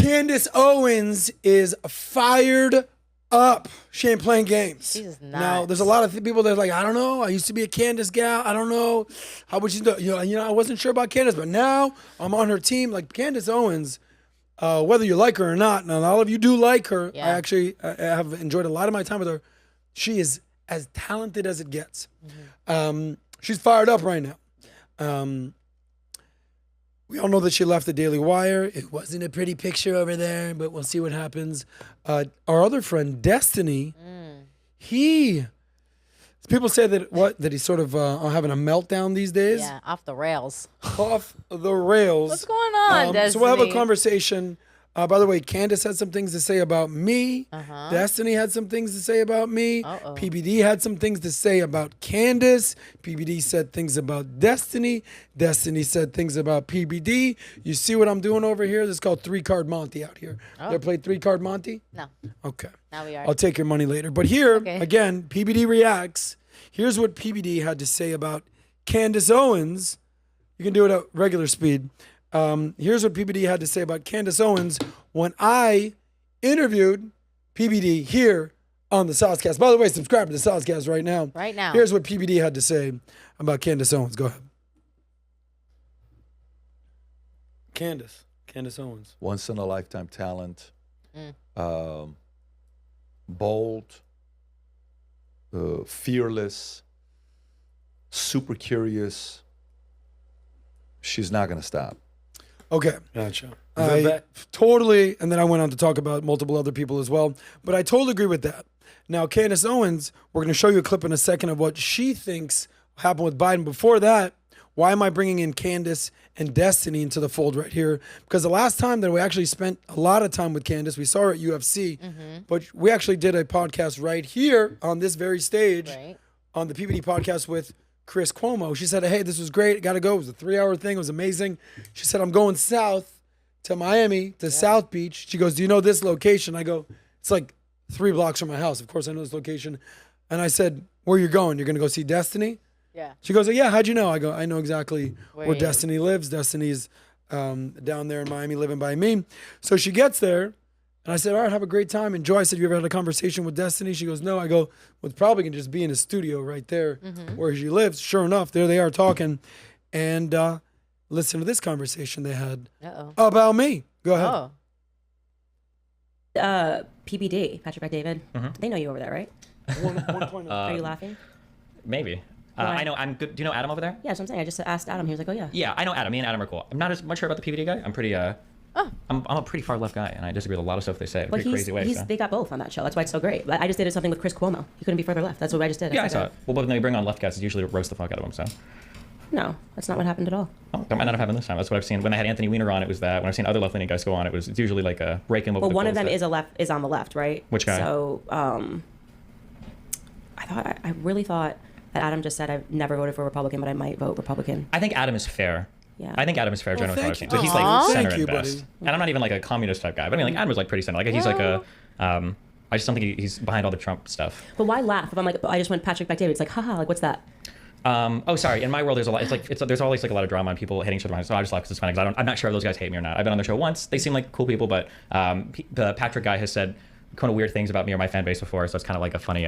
Candice Owens is fired up. She ain't playing games. She's not. Now, there's a lot of people that are like, I don't know. I used to be a Candice gal. I don't know. How would she do? You know, I wasn't sure about Candice, but now I'm on her team. Like Candice Owens, whether you like her or not, and all of you do like her. Yeah. I actually have enjoyed a lot of my time with her. She is as talented as it gets. She's fired up right now. We all know that she left the Daily Wire. It wasn't a pretty picture over there, but we'll see what happens. Our other friend, Destiny, people say that he's sort of having a meltdown these days. Yeah, off the rails. Off the rails. What's going on, Destiny? So we'll have a conversation. By the way, Candace had some things to say about me. Destiny had some things to say about me. PBD had some things to say about Candace. PBD said things about Destiny. Destiny said things about PBD. You see what I'm doing over here? This is called 3-card Monty out here. You ever played 3-card Monty? No. Okay. Now we are. I'll take your money later. But here, again, PBD reacts. Here's what PBD had to say about Candace Owens. You can do it at regular speed. Here's what PBD had to say about Candace Owens when I interviewed PBD here on the SOSCAST. By the way, subscribe to the SOSCAST right now. Right now. Here's what PBD had to say about Candace Owens. Go ahead. Candace Owens. Once in a lifetime talent, bold, fearless, super curious. She's not going to stop. Okay. Gotcha. I totally, and then I went on to talk about multiple other people as well, but I totally agree with that. Now, Candace Owens, we're going to show you a clip in a second of what she thinks happened with Biden. Before that, why am I bringing in Candace and Destiny into the fold right here? Because the last time that we actually spent a lot of time with Candace, we saw her at UFC, but we actually did a podcast right here on this very stage on the PBD podcast with Chris Cuomo. She said, hey, this was great. Got to go. It was a 3-hour thing. It was amazing. She said, I'm going south to Miami, to South Beach. She goes, do you know this location? I go, it's like 3 blocks from my house. Of course, I know this location. And I said, where you going? You're going to go see Destiny? Yeah. She goes, yeah, how'd you know? I go, I know exactly where Destiny lives. Destiny's down there in Miami living by me. So she gets there. And I said, all right, have a great time. Enjoy. I said, you ever had a conversation with Destiny? She goes, no. I go, well, it's probably going to just be in a studio right there where she lives. Sure enough, there they are talking. And listen to this conversation they had about me. Go ahead. PBD, Patrick David. They know you over there, right? One point. Are you laughing? Maybe. I know. I'm good. Do you know Adam over there? Yeah, that's what I'm saying. I just asked Adam. He was like, oh, yeah. Yeah, I know Adam. Me and Adam are cool. I'm not as much sure about the PBD guy. I'm pretty... I'm a pretty far left guy, and I disagree with a lot of stuff they say in a pretty crazy way. They got both on that show. That's why it's so great. But I just did something with Chris Cuomo. He couldn't be further left. That's what I just did. Yeah, I saw it. Well, but when they bring on left guys, it's usually roast the fuck out of them, so... No, that's not what happened at all. Oh, that might not have happened this time. That's what I've seen. When I had Anthony Weiner on, it was that. When I've seen other left-leaning guys go on, it's usually like a rake him over the one of them is on the left, right? Which guy? So, I really thought that Adam just said I've never voted for a Republican, but I might vote Republican. I think Adam is fair. Yeah. I think Adam is fair, generally. Thank you. But he's like center Thank you, at best. buddy. And I'm not even like a communist type guy. But I mean, like Adam was like pretty center. Like he's like a. I just don't think he's behind all the Trump stuff. But why laugh? If I'm like, I just went Patrick David. It's like, haha, like what's that? Oh, sorry. In my world, there's a lot. There's always like a lot of drama and people hitting each other. So I just laugh because it's funny. Because I'm not sure if those guys hate me or not. I've been on their show once. They seem like cool people, but the Patrick guy has said kind of weird things about me or my fan base before. So it's kind of like a funny.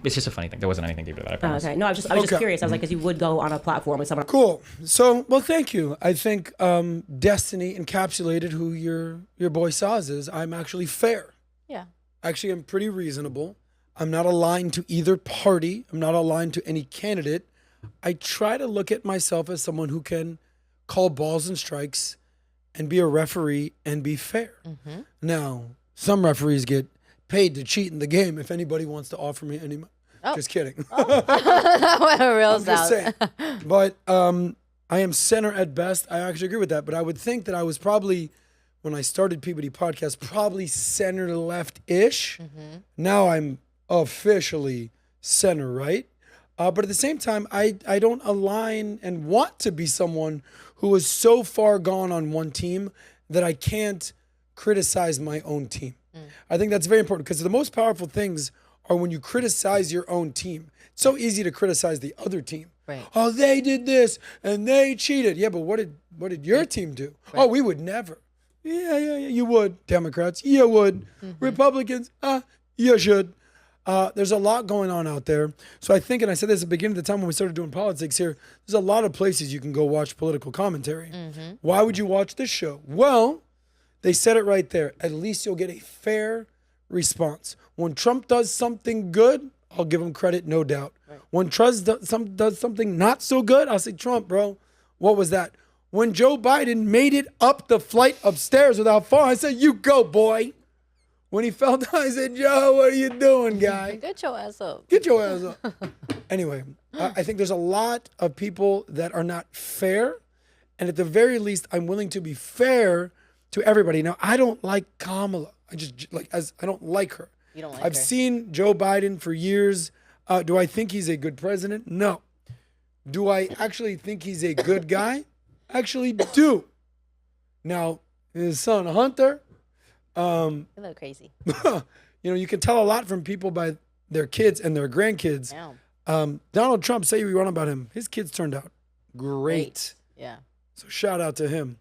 It's just a funny thing. There wasn't anything deep about it. I promise. Okay. No, I was just curious. I was like, because you would go on a platform with someone. Cool. So, well, thank you. I think Destiny encapsulated who your boy Saz is. I'm actually fair. Yeah. Actually, I'm pretty reasonable. I'm not aligned to either party. I'm not aligned to any candidate. I try to look at myself as someone who can call balls and strikes and be a referee and be fair. Now, some referees get paid to cheat in the game if anybody wants to offer me any money. Just kidding. That went real I'm just saying. But I am center at best. I actually agree with that. But I would think that I was probably, when I started PBD Podcast, probably center left-ish. Now I'm officially center right. But at the same time, I don't align and want to be someone who is so far gone on one team that I can't criticize my own team. I think that's very important because the most powerful things are when you criticize your own team. It's so easy to criticize the other team. Right. Oh, they did this and they cheated. Yeah, but what did your team do? Right. Oh, we would never. Yeah, you would. Democrats, you would. Republicans, you should. There's a lot going on out there. So I think, and I said this at the beginning of the time when we started doing politics here, there's a lot of places you can go watch political commentary. Why would you watch this show? Well, they said it right there. At least you'll get a fair response. When Trump does something good, I'll give him credit, no doubt. Right. When Trump does something not so good, I'll say, Trump, bro, what was that? When Joe Biden made it up the flight upstairs without falling, I said, you go, boy. When he fell down, I said, Joe, what are you doing, guy? Get your ass up. Get your ass up. Anyway, I think there's a lot of people that are not fair. And at the very least, I'm willing to be fair to everybody. Now, I don't like Kamala. I don't like her. You don't like I've her. seen Joe Biden for years. Do I think he's a good president? No. Do I actually think he's a good guy? Actually do. Now, his son, Hunter, You look crazy. you can tell a lot from people by their kids and their grandkids. Yeah. Donald Trump, say we run about him. His kids turned out great. Yeah. So shout out to him.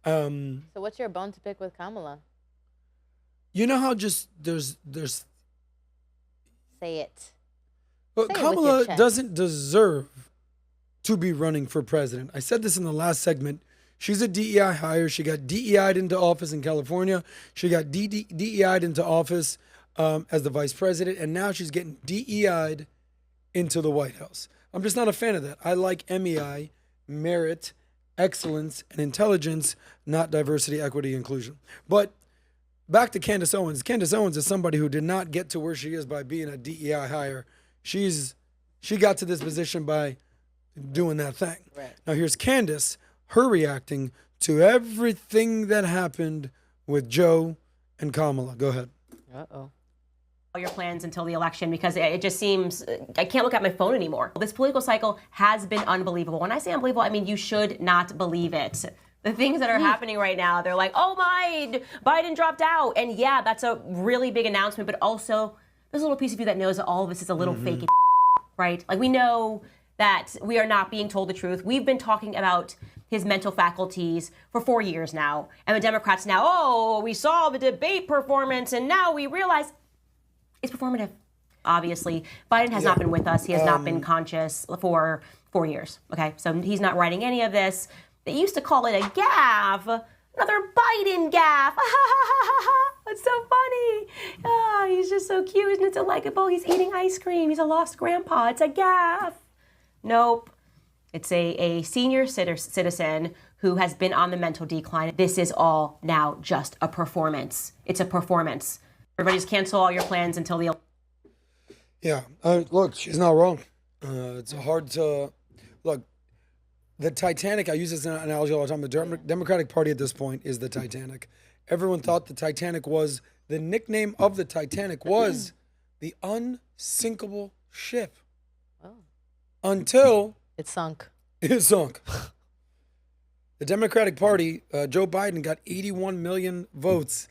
So what's your bone to pick with Kamala? You know how just there's Say it. But Say it with your Kamala chest. doesn't deserve to be running for president. I said this in the last segment. She's a DEI hire. She got DEI'd into office in California. She got DEI'd into office as the vice president. And now she's getting DEI'd into the White House. I'm just not a fan of that. I like MEI, merit, excellence, and intelligence, not diversity, equity, inclusion. But back to Candace Owens. Candace Owens is somebody who did not get to where she is by being a DEI hire. She got to this position by doing that thing. Right. Now here's Candace, her reacting to everything that happened with Joe and Kamala. Go ahead. Uh-oh. All your plans until the election, because it just seems I can't look at my phone anymore. This political cycle has been unbelievable. When I say unbelievable, I mean you should not believe it. The things that are happening right now, they're like, oh my, Biden dropped out. And yeah, that's a really big announcement, but also there's a little piece of you that knows that all of this is a little fake, right? Like we know that we are not being told the truth. We've been talking about his mental faculties for 4 years now. And the Democrats now, oh, we saw the debate performance and now we realize it's performative. Obviously, Biden has not been with us. He has not been conscious for 4 years. Okay, so he's not writing any of this. They used to call it a gaffe, another Biden gaffe. It's so funny. Oh, he's just so cute. Isn't it so likable? He's eating ice cream. He's a lost grandpa. It's a gaffe. Nope. It's a senior citizen who has been on the mental decline. This is all now just a performance. It's a performance. Everybody just cancel all your plans until the... Yeah, look, she's not wrong. It's hard to look. The Titanic, I use this analogy all the time. The Democratic Party at this point is the Titanic. Everyone thought the Titanic was, the nickname of the Titanic was the unsinkable ship. Oh. Until It sunk. it sunk. The Democratic Party, Joe Biden got 81 million votes.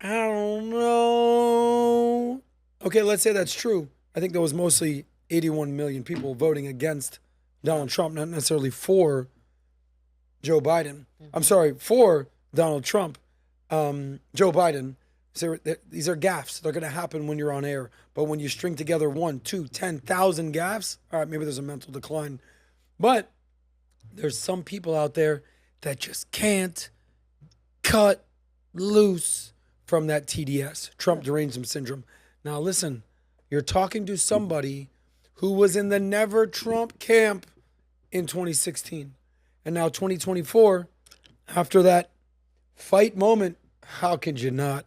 I don't know. Okay, let's say that's true. I think there was mostly 81 million people voting against Donald Trump, not necessarily for Joe Biden. I'm sorry, for Donald Trump. Joe Biden. So these are gaffes. They're going to happen when you're on air. But when you string together 1, 2, 10,000 gaffes, all right, maybe there's a mental decline. But there's some people out there that just can't cut loose from that TDS, Trump derangement syndrome. Now listen, you're talking to somebody who was in the never Trump camp in 2016. And now 2024, after that fight moment, how could you not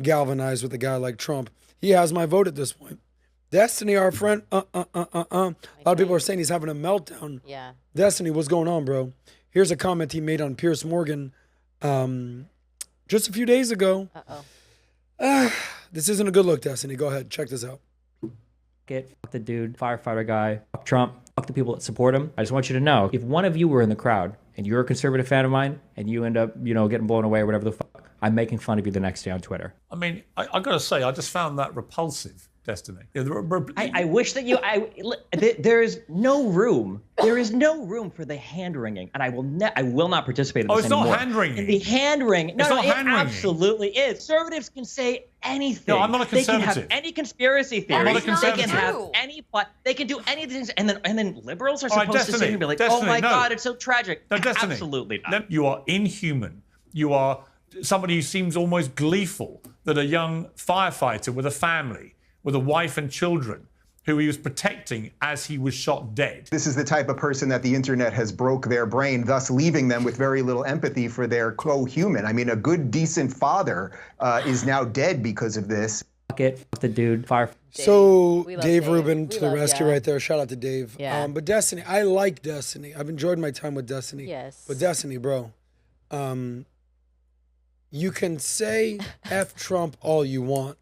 galvanize with a guy like Trump? He has my vote at this point. Destiny, our friend, A lot of people are saying he's having a meltdown. Yeah. Destiny, what's going on, bro? Here's a comment he made on Piers Morgan just a few days ago. Uh-oh. This isn't a good look, Destiny. Go ahead, check this out. Fuck the dude, firefighter guy, fuck Trump, fuck the people that support him. I just want you to know, if one of you were in the crowd and you're a conservative fan of mine and you end up, getting blown away or whatever the fuck, I'm making fun of you the next day on Twitter. I mean, I got to say, I just found that repulsive. Destiny. I wish that there is no room. There is no room for the hand wringing, and I will not participate in this it's anymore. not hand wringing. The hand wringing. No, It's not hand wringing. Absolutely is. Conservatives can say anything. No, I'm not a conservative. They can have any conspiracy theory. I'm not a conservative. They can have any plot. They can do anything, and then liberals are All right, supposed to sit Destiny, here and be like, Destiny, "Oh my no. God, it's so tragic." No, Destiny. Absolutely not. You are inhuman. You are somebody who seems almost gleeful that a young firefighter with a family, with a wife and children, who he was protecting as he was shot dead. This is the type of person that the internet has broke their brain, thus leaving them with very little empathy for their co-human. I mean, a good, decent father is now dead because of this. Fuck it. Fuck the dude. Fire. So We love Dave Dave. Rubin We to the love rescue ya. right there. Shout out to Dave. Yeah. But Destiny, I like Destiny. I've enjoyed my time with Destiny. Yes. But Destiny, bro, you can say F Trump all you want.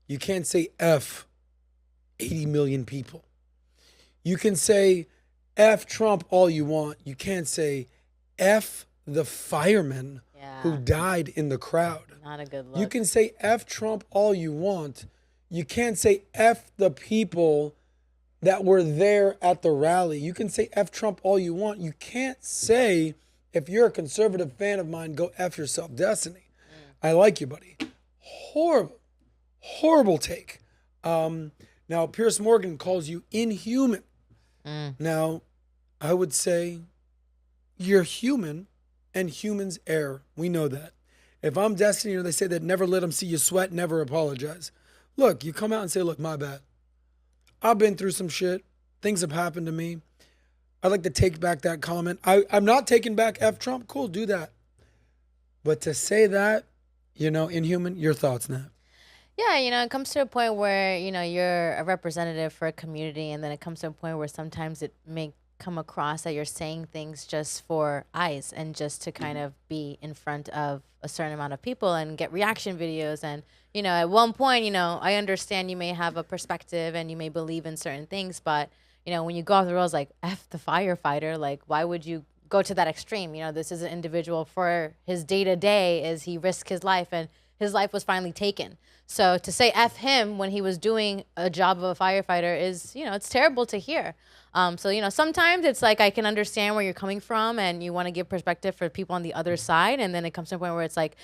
You can't say F 80 million people. You can say F Trump all you want. You can't say F the firemen who died in the crowd. Not a good look. You can say F Trump all you want. You can't say F the people that were there at the rally. You can say F Trump all you want. You can't say, if you're a conservative fan of mine, go F yourself. Destiny, I like you, buddy. Horrible take. Now, Piers Morgan calls you inhuman. Now, I would say you're human and humans err. We know that. If I'm Destiny, they say that never let them see you sweat, never apologize. Look, you come out and say, look, my bad. I've been through some shit. Things have happened to me. I'd like to take back that comment. I'm not taking back F Trump. Cool, do that. But to say that, inhuman, your thoughts, Nat? Yeah, it comes to a point where, you're a representative for a community, and then it comes to a point where sometimes it may come across that you're saying things just for eyes and just to kind of be in front of a certain amount of people and get reaction videos. And, at one point, I understand you may have a perspective and you may believe in certain things, but, when you go off the rails like F the firefighter, like, why would you go to that extreme? This is an individual for his day-to-day is he risked his life, and his life was finally taken. So to say F him when he was doing a job of a firefighter is, it's terrible to hear. So, sometimes it's like I can understand where you're coming from and you want to give perspective for people on the other side. And then it comes to a point where it's like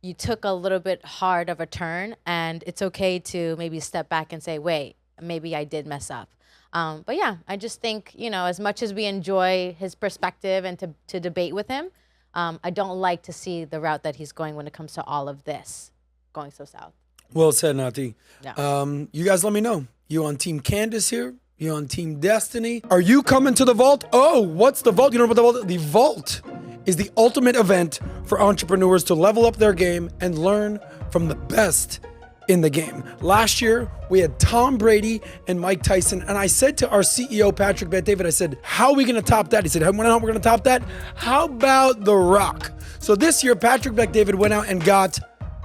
you took a little bit hard of a turn, and it's okay to maybe step back and say, wait, maybe I did mess up. But yeah, I just think, as much as we enjoy his perspective and to debate with him, I don't like to see the route that he's going when it comes to all of this going so south. Well said, Nati. Yeah. You guys let me know. You on Team Candice here? You on Team Destiny? Are you coming to the Vault? Oh, what's the Vault? You know what the Vault? The Vault is the ultimate event for entrepreneurs to level up their game and learn from the best in the game. Last year, we had Tom Brady and Mike Tyson, and I said to our CEO, Patrick Bet-David, I said, how are we going to top that? He said, how are we going to top that? How about The Rock? So this year, Patrick Bet-David went out and got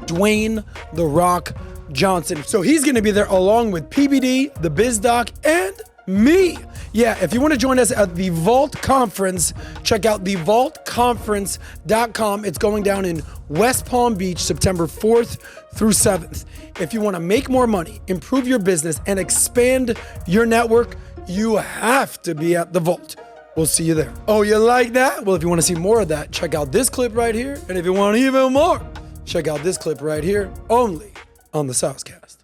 Dwayne The Rock Johnson. So he's going to be there along with PBD, the Biz Doc, and me. Yeah, if you want to join us at the Vault Conference, check out thevaultconference.com. It's going down in West Palm Beach, September 4th through 7th. If you want to make more money, improve your business, and expand your network, you have to be at the Vault. We'll see you there. Oh, you like that? Well, if you want to see more of that, check out this clip right here. And if you want even more, check out this clip right here, only on the SOSCAST.